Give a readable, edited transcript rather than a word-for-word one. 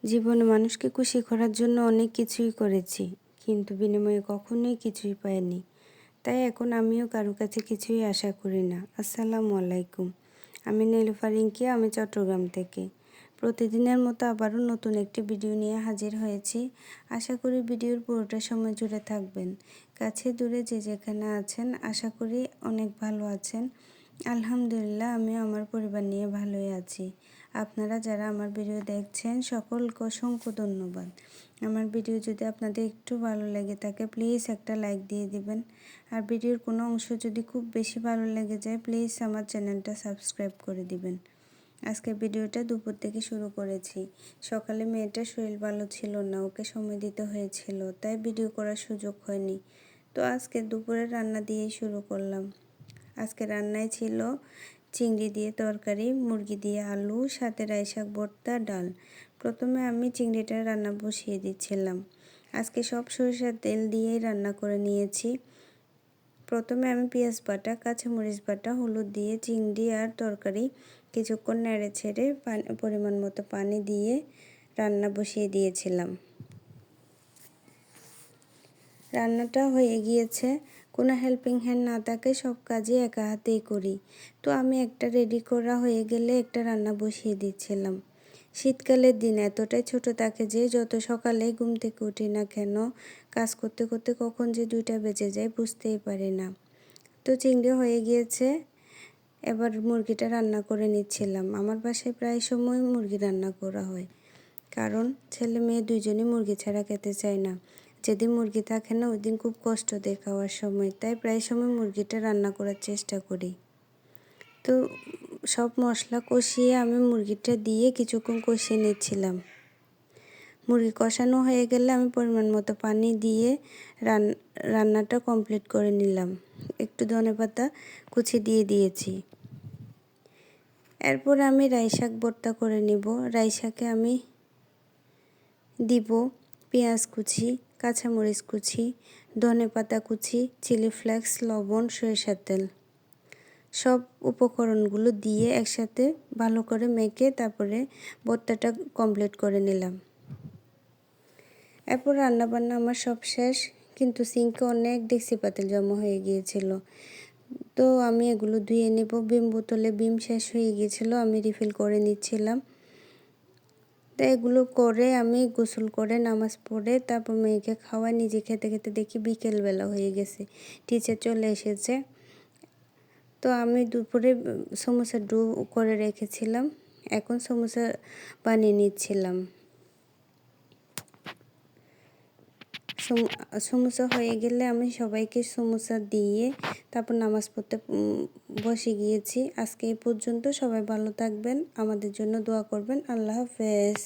জীবনে মানুষকে খুশি করার জন্য অনেক কিছুই করেছি, কিন্তু বিনিময়ে কখনোই কিছুই পাইনি। তাই এখন আমিও কারো কাছে কিছুই আশা করি না। আসসালামু আলাইকুম। আমি নীলুফা রিংকি, আমি চট্টগ্রাম থেকে। প্রতিদিনের মতো আবারও নতুন একটি ভিডিও নিয়ে হাজির হয়েছি। আশা করি ভিডিওর পুরোটা সময় জুড়ে থাকবেন। কাছে দূরে যে যেখানে আছেন, আশা করি অনেক ভালো আছেন। আলহামদুলিল্লাহ, আমিও আমার পরিবার নিয়ে ভালোই আছি। আপনারা যারা আমার ভিডিও দেখছেন সকলকে অসংখ্য ধন্যবাদ। আমার ভিডিও যদি আপনাদের একটু ভালো লেগে থাকে প্লিজ একটা লাইক দিয়ে দিবেন। আর ভিডিওর কোনো অংশ যদি খুব বেশি ভালো লেগে যায় প্লিজ আমার চ্যানেলটা সাবস্ক্রাইব করে দিবেন। আজকে ভিডিওটা দুপুর থেকে শুরু করেছি। সকালে মেয়েটার শরীর ভালো ছিল না, ওকে সময় দিতে হয়েছিল, তাই ভিডিও করার সুযোগ হয়নি। তো আজকে দুপুরে রান্না দিয়েই শুরু করলাম। আজকে রান্নায় ছিল চিংড়ি দিয়ে তরকারি, মুরগি দিয়ে আলু, সাথে রাই শাক ভর্তা, ডাল। প্রথমে আমি চিংড়িটা রান্না বসিয়ে দিচ্ছিলাম। আজকে সব সরিষার তেল দিয়েই রান্না করে নিয়েছি। প্রথমে আমি পেঁয়াজ বাটা, কাঁচামরিচ বাটা, হলুদ দিয়ে চিংড়ি আর তরকারি কিছুক্ষণ নেড়ে ছেড়ে পরিমাণ মতো পানি দিয়ে রান্না বসিয়ে দিয়েছিলাম। রান্নাটা হয়ে গিয়েছে। কোনো হেল্পিং হ্যান্ড না থাকে, সব কাজই একা হাতেই করি। তো আমি একটা রেডি করা হয়ে গেলে একটা রান্না বসিয়ে দিচ্ছিলাম। শীতকালের দিন এতটাই ছোট থাকে যে যত সকালে ঘুম থেকে উঠি না কেন, কাজ করতে করতে কখন যে 2টা বেজে যায় বুঝতেই পারি না। তো চিংড়ি হয়ে গিয়েছে, এবার মুরগিটা রান্না করে নিচ্ছিলাম। আমার বাসায় প্রায় সময় মুরগি রান্না করা হয়, কারণ ছেলে মেয়ে দুইজনই মুরগি ছাড়া খেতে চায় না। যেদিন মুরগি থাকে না ওই দিন খুব কষ্ট দেয় খাওয়ার সময়, তাই প্রায় সময় মুরগিটা রান্না করার চেষ্টা করি। তো সব মশলা কষিয়ে আমি মুরগিটা দিয়ে কিছুক্ষণ কষিয়ে নিচ্ছিলাম। মুরগি কষানো হয়ে গেলে আমি পরিমাণ মতো পানি দিয়ে রান্নাটা কমপ্লিট করে নিলাম। একটু ধনেপাতা কুচি দিয়ে দিয়েছি। এরপর আমি রাই শাক ভর্তা করে নিব। রাই শাকে আমি দিব পেঁয়াজ কুচি, কাঁচামরিচ কুচি, ধনেপাতা কুচি, চিলি ফ্লেক্স, লবণ, সরিষার তেল। সব উপকরণগুলো দিয়ে একসাথে ভালো করে মেখে তারপরে ভর্তাটা কমপ্লিট করে নিলাম। এরপর রান্নাবান্না আমার সব শেষ, কিন্তু সিঙ্কে অনেক ডেকচি পাতিল জমা হয়ে গিয়েছিল। তো আমি এগুলো ধুয়ে নেব। বিম বোতলে বিম শেষ হয়ে গিয়েছিল, আমি রিফিল করে নিচ্ছিলাম। তো এগুলো করে আমি গোসল করে নামাজ পড়ে তারপর মেয়েকে খাওয়াই, নিজে খেতে খেতে দেখি বিকেলবেলা হয়ে গেছে, টিচার চলে এসেছে। তো আমি দুপুরে সমোসার ডো করে রেখেছিলাম, এখন সমোসা বানিয়ে নিচ্ছিলাম। সমোসা হয়ে গেলে আমি সবাইকে সমোসা দিয়ে তারপর নামাজ পড়তে বসে গিয়েছি। আজকে এই পর্যন্ত। সবাই ভালো থাকবেন, আমাদের জন্য দোয়া করবেন। আল্লাহ হাফেজ।